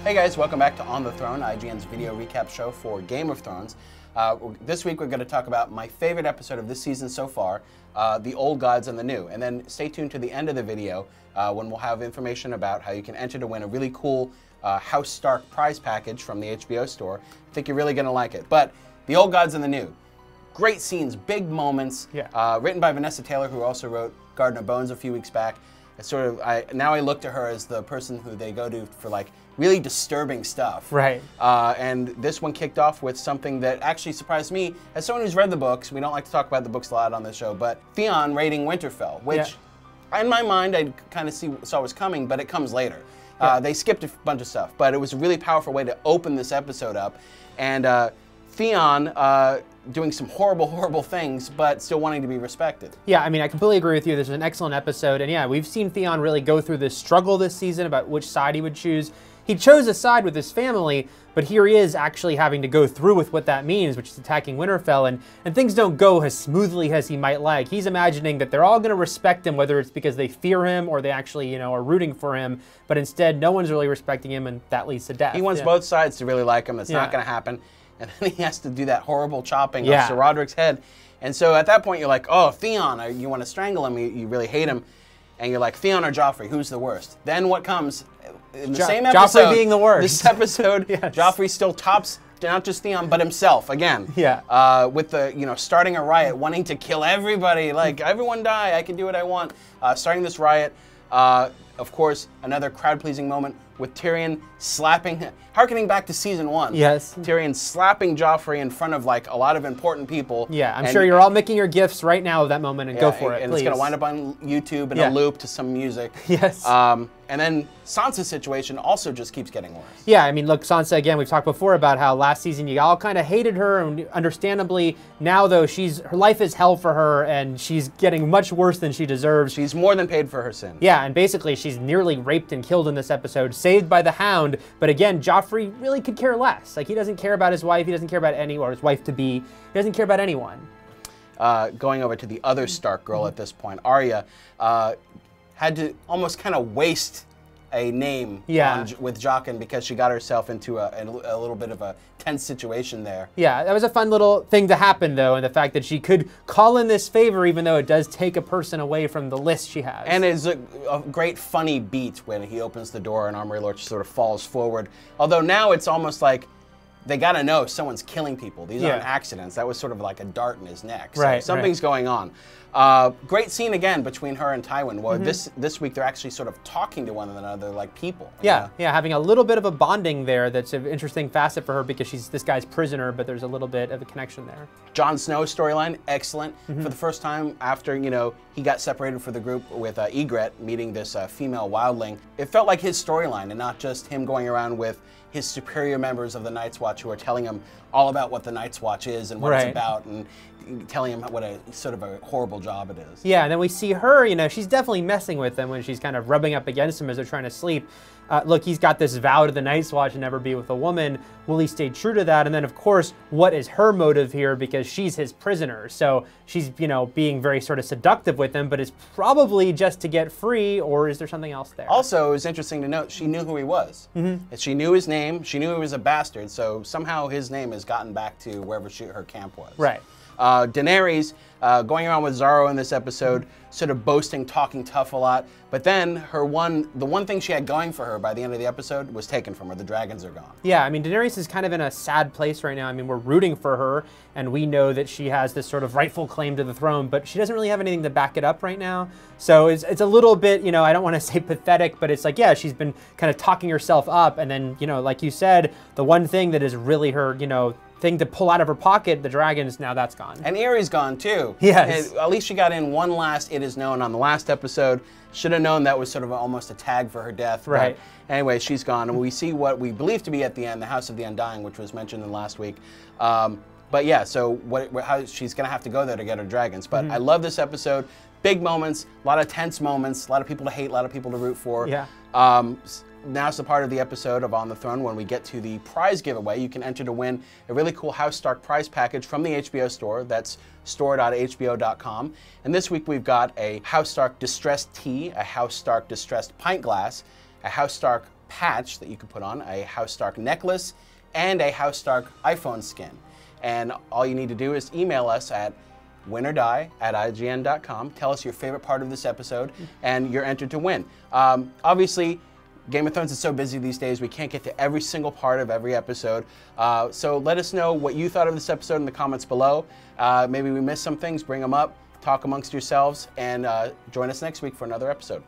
Hey guys, welcome back to On the Throne, IGN's video recap show for Game of Thrones. This week we're going to talk about my favorite episode of this season so far, The Old Gods and the New. And then stay tuned to the end of the video when we'll have information about how you can enter to win a really cool House Stark prize package from the HBO store. I think you're really going to like it. But The Old Gods and the New. Great scenes, big moments, written by Vanessa Taylor, who also wrote Garden of Bones a few weeks back. It's sort of, now I look to her as the person who they go to for like really disturbing stuff. Right. And this one kicked off with something that actually surprised me. As someone who's read the books, we don't like to talk about the books a lot on this show, but Theon raiding Winterfell, which in my mind I kind of saw was coming, but it comes later. They skipped a bunch of stuff, but it was a really powerful way to open this episode up. And Theon doing some horrible things, but still wanting to be respected. Yeah, I mean, I completely agree with you. This is an excellent episode. And yeah, we've seen Theon really go through this struggle this season about which side he would choose. He chose a side with his family, but here he is actually having to go through with what that means, which is attacking Winterfell, and things don't go as smoothly as he might like. He's imagining that they're all going to respect him, whether it's because they fear him or they actually, are rooting for him, but instead no one's really respecting him, and that leads to death. He wants both sides to really like him. That's not going to happen. And then he has to do that horrible chopping of Sir Roderick's head. And so at that point, you're like, oh, Theon, you want to strangle him, you really hate him. And you're like, Theon or Joffrey, who's the worst? Then what comes in the same episode? Joffrey being the worst. This episode, Joffrey still tops not just Theon, but himself again. With the, starting a riot, wanting to kill everybody. Like, everyone die, I can do what I want. Starting this riot. Of course, another crowd-pleasing moment with Tyrion slapping, harkening back to season 1. Yes. Tyrion slapping Joffrey in front of like a lot of important people. Yeah, I'm sure you're all making your gifs right now of that moment, and go for it, and please. It's gonna wind up on YouTube in a loop to some music. Yes. And then Sansa's situation also just keeps getting worse. Yeah, I mean, look, Sansa, again, we've talked before about how last season you all kind of hated her, and understandably, now though, her life is hell for her, and she's getting much worse than she deserves. She's more than paid for her sin. Yeah, and basically, she's nearly raped and killed in this episode, saved by the Hound, but again, Joffrey really could care less. Like, he doesn't care about his wife, he doesn't care about or his wife-to-be, he doesn't care about anyone. Going over to the other Stark girl at this point, Arya, had to almost kind of waste a name with Jaqen because she got herself into a little bit of a tense situation there. Yeah, that was a fun little thing to happen, though, and the fact that she could call in this favor even though it does take a person away from the list she has. And it's a great funny beat when he opens the door and Armory Lord sort of falls forward. Although now it's almost like they gotta know someone's killing people. These aren't accidents. That was sort of like a dart in his neck. So something's going on. Great scene again between her and Tywin. Well, this week they're actually sort of talking to one another like people. Yeah, having a little bit of a bonding there. That's an interesting facet for her because she's this guy's prisoner, but there's a little bit of a connection there. Jon Snow storyline, excellent. For the first time after he got separated from the group with Ygritte, meeting this female wildling. It felt like his storyline and not just him going around with his superior members of the Night's Watch who are telling him all about what the Night's Watch is and what it's about, and telling him what a sort of a horrible job it is. Yeah, and then we see her, she's definitely messing with them when she's kind of rubbing up against him as they're trying to sleep. Look, he's got this vow to the Night's Watch to never be with a woman. Will he stay true to that? And then, of course, what is her motive here? Because she's his prisoner. So she's, being very sort of seductive with him, but it's probably just to get free, or is there something else there? Also, it was interesting to note, she knew who he was. She knew his name. She knew he was a bastard. So somehow his name has gotten back to wherever her camp was. Right. Daenerys going around with Xaro in this episode, sort of boasting, talking tough a lot. But then the one thing she had going for her by the end of the episode was taken from her. The dragons are gone. Yeah, I mean, Daenerys is kind of in a sad place right now. I mean, we're rooting for her, and we know that she has this sort of rightful claim to the throne, but she doesn't really have anything to back it up right now. So it's a little bit, I don't want to say pathetic, but it's like, yeah, she's been kind of talking herself up, and then, like you said, the one thing that is really her, thing to pull out of her pocket, the dragons, now that's gone. And Erie's gone too. Yes. At least she got in one last It Is Known on the last episode. Should have known that was sort of almost a tag for her death. Right. But anyway, she's gone. And we see what we believe to be at the end, the House of the Undying, which was mentioned in last week. But yeah, so how she's going to have to go there to get her dragons. But I love this episode. Big moments, a lot of tense moments, a lot of people to hate, a lot of people to root for. Yeah. Now's the part of the episode of On the Throne when we get to the prize giveaway. You can enter to win a really cool House Stark prize package from the HBO store. That's store.hbo.com. And this week we've got a House Stark distressed tea, a House Stark distressed pint glass, a House Stark patch that you can put on, a House Stark necklace, and a House Stark iPhone skin. And all you need to do is email us at winordie@ign.com. Tell us your favorite part of this episode, and you're entered to win. Obviously, Game of Thrones is so busy these days, we can't get to every single part of every episode. So let us know what you thought of this episode in the comments below. Maybe we missed some things, bring them up, talk amongst yourselves, and join us next week for another episode.